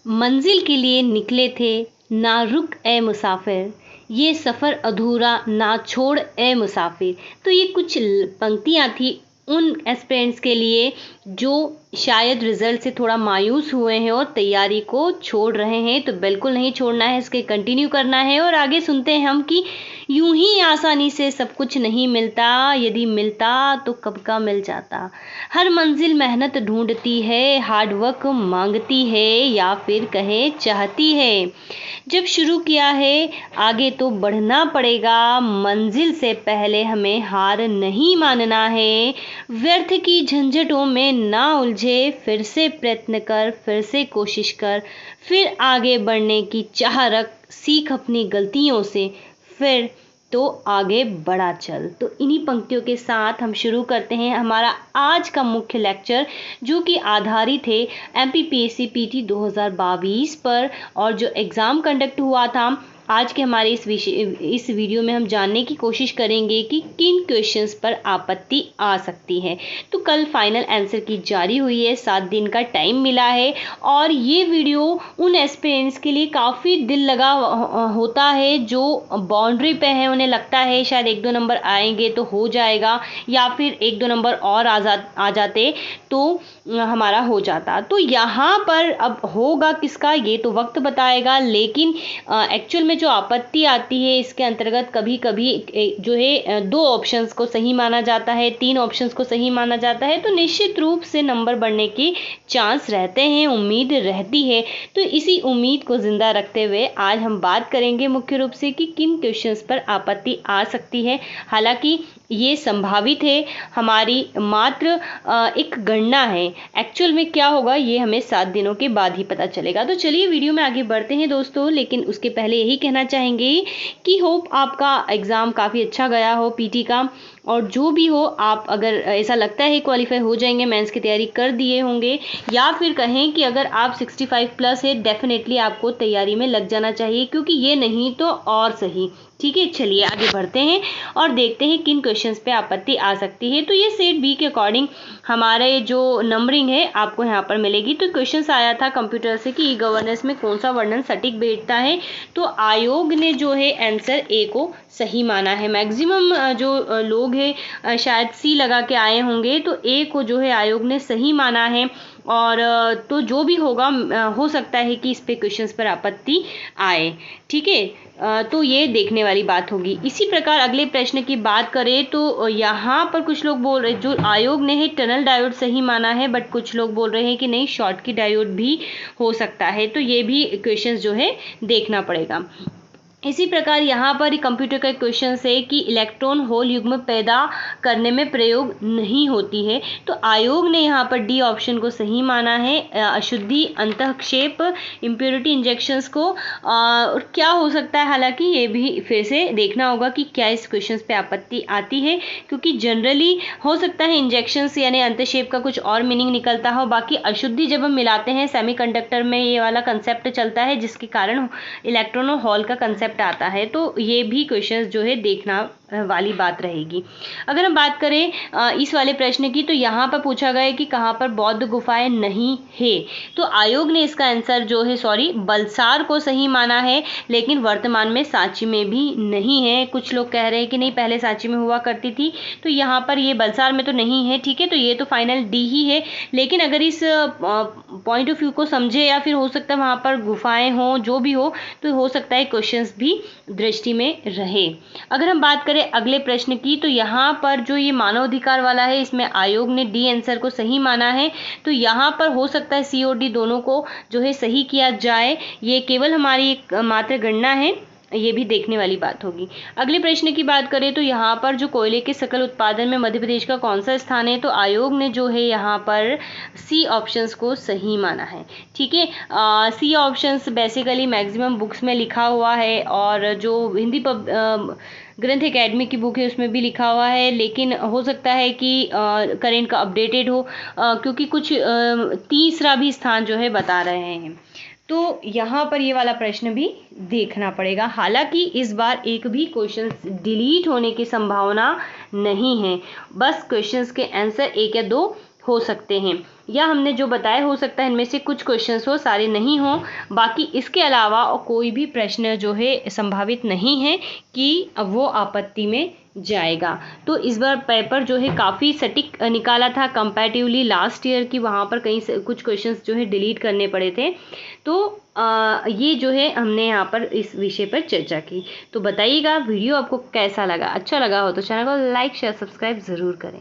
मंजिल के लिए निकले थे, ना रुक ए मुसाफिर, ये सफ़र अधूरा ना छोड़ ए मुसाफिर। तो ये कुछ पंक्तियाँ थी उन एस्पिरेंट्स के लिए जो शायद रिज़ल्ट से थोड़ा मायूस हुए हैं और तैयारी को छोड़ रहे हैं। तो बिल्कुल नहीं छोड़ना है, इसके कंटिन्यू करना है। और आगे सुनते हैं हम कि यूं ही आसानी से सब कुछ नहीं मिलता, यदि मिलता तो कब का मिल जाता। हर मंजिल मेहनत ढूंढती है, हार्ड वर्क मांगती है, या फिर कहे चाहती है। जब शुरू किया है आगे तो बढ़ना पड़ेगा, मंजिल से पहले हमें हार नहीं मानना है। व्यर्थ की झंझटों में ना उलझे, फिर से प्रयत्न कर, फिर से कोशिश कर, फिर आगे बढ़ने की चाह रख, सीख अपनी गलतियों से, फिर तो आगे बढ़ा चल। तो इन्हीं पंक्तियों के साथ हम शुरू करते हैं हमारा आज का मुख्य लेक्चर, जो कि आधारित है MPPSC PT 2022 पर, और जो एग्ज़ाम कंडक्ट हुआ था। आज के हमारे इस वीडियो में हम जानने की कोशिश करेंगे कि किन क्वेश्चंस पर आपत्ति आ सकती है। तो कल फाइनल आंसर की जारी हुई है, 7 दिन का टाइम मिला है, और ये वीडियो उन एस्पिरेंट्स के लिए काफ़ी दिल लगा होता है जो बाउंड्री पे है। उन्हें लगता है शायद 1-2 नंबर आएंगे तो हो जाएगा, या फिर 1-2 नंबर और आ जाते तो हमारा हो जाता। तो यहाँ पर अब होगा किसका ये तो वक्त बताएगा, लेकिन एक्चुअल में जो आपत्ति आती है इसके अंतर्गत कभी कभी जो है 2 ऑप्शंस को सही माना जाता है, 3 ऑप्शंस को सही माना जाता है। तो निश्चित रूप से नंबर बढ़ने के चांस रहते हैं, उम्मीद रहती है। तो इसी उम्मीद को जिंदा रखते हुए आज हम बात करेंगे मुख्य रूप से कि किन क्वेश्चंस पर आपत्ति आ सकती है। हालांकि ये संभावित है, हमारी मात्र एक गणना है। एक्चुअल में क्या होगा ये हमें 7 दिनों के बाद ही पता चलेगा। तो चलिए वीडियो में आगे बढ़ते हैं दोस्तों, लेकिन उसके पहले यही कहना चाहेंगे कि होप आपका एग्ज़ाम काफ़ी अच्छा गया हो PT का, और जो भी हो आप अगर ऐसा लगता है क्वालिफाई हो जाएंगे, मेंस की तैयारी कर दिए होंगे, या फिर कहें कि अगर आप 65 प्लस है डेफिनेटली आपको तैयारी में लग जाना चाहिए, क्योंकि ये नहीं तो और सही। ठीक है, चलिए आगे बढ़ते हैं और देखते हैं किन क्वेश्चंस पे आपत्ति आ सकती है। तो ये सेट B के अकॉर्डिंग हमारे जो नंबरिंग है आपको यहाँ पर मिलेगी। तो क्वेश्चंस आया था कंप्यूटर से कि गवर्नेंस में कौन सा वर्णन सटीक बैठता है। तो आयोग ने जो है आंसर A को सही माना है। मैक्सिमम जो लोग हैं शायद C लगा के आए होंगे, तो A को जो है आयोग ने सही माना है। और तो जो भी होगा हो सकता है कि इस पे क्वेश्चंस पर आपत्ति आए। ठीक है, तो ये देखने वाली बात होगी। इसी प्रकार अगले प्रश्न की बात करें तो यहाँ पर कुछ लोग बोल रहे, जो आयोग ने है टनल डायोड सही माना है, बट कुछ लोग बोल रहे हैं कि नहीं शॉर्ट की डायोड भी हो सकता है। तो ये भी क्वेश्चंस जो है देखना पड़ेगा। इसी प्रकार यहाँ पर कंप्यूटर का क्वेश्चन है कि इलेक्ट्रॉन होल युग्म पैदा करने में प्रयोग नहीं होती है। तो आयोग ने यहाँ पर D ऑप्शन को सही माना है, अशुद्धि, अंतःक्षेप, इम्प्योरिटी इंजेक्शंस को। और क्या हो सकता है, हालांकि ये भी फिर से देखना होगा कि क्या इस क्वेश्चन पे आपत्ति आती है, क्योंकि जनरली हो सकता है इंजेक्शंस यानी अंतःक्षेप का कुछ और मीनिंग निकलता हो। बाकी अशुद्धि जब हम मिलाते हैं सेमीकंडक्टर में ये वाला कंसेप्ट चलता है, जिसके कारण इलेक्ट्रॉन और होल का कंसेप्ट आता है। तो ये भी क्वेश्चंस जो है देखना वाली बात रहेगी। अगर हम बात करें इस वाले प्रश्न की, तो यहाँ पर पूछा गया है कि कहाँ पर बौद्ध गुफाएं नहीं है। तो आयोग ने इसका आंसर जो है बलसार को सही माना है, लेकिन वर्तमान में सांची में भी नहीं है। कुछ लोग कह रहे हैं कि नहीं पहले सांची में हुआ करती थी, तो यहाँ पर ये बलसार में तो नहीं है। ठीक है, तो ये तो फाइनल D ही है। लेकिन अगर इस पॉइंट ऑफ व्यू को समझे, या फिर हो सकता है वहाँ पर गुफाएं हों, जो भी हो, तो हो सकता है क्वेश्चंस भी दृष्टि में रहे। अगर हम बात करें अगले प्रश्न की, तो यहाँ पर जो ये मानवाधिकार वाला है, इसमें आयोग ने D आंसर को सही माना है। तो यहाँ पर हो सकता है C और D दोनों को जो है सही किया जाए। ये केवल हमारी एक मात्र गणना है, ये भी देखने वाली बात होगी। अगले प्रश्न की बात करें तो यहाँ पर जो कोयले के सकल उत्पादन में मध्य प्रदेश का कौन सा स्थान है। तो आयोग ने जो है यहाँ पर C ऑप्शंस को सही माना है। ठीक है, C options basically maximum books में लिखा हुआ है, और जो हिंदी ग्रंथ एकेडमी की बुक है उसमें भी लिखा हुआ है, लेकिन हो सकता है कि करेंट का अपडेटेड हो, क्योंकि कुछ तीसरा भी स्थान जो है बता रहे हैं। तो यहाँ पर ये वाला प्रश्न भी देखना पड़ेगा। हालांकि इस बार एक भी क्वेश्चन डिलीट होने की संभावना नहीं है, बस क्वेश्चंस के आंसर 1 या 2 हो सकते हैं, या हमने जो बताया हो सकता है इनमें से कुछ क्वेश्चंस हो, सारे नहीं हो। बाकी इसके अलावा और कोई भी प्रश्न जो है संभावित नहीं है कि वो आपत्ति में जाएगा। तो इस बार पेपर जो है काफ़ी सटीक निकाला था कंपैरेटिवली लास्ट ईयर की, वहाँ पर कहीं से कुछ क्वेश्चंस जो है डिलीट करने पड़े थे। तो ये जो है हमने यहाँ पर इस विषय पर चर्चा की। तो बताइएगा वीडियो आपको कैसा लगा, अच्छा लगा हो तो चैनल को लाइक शेयर सब्सक्राइब ज़रूर करें।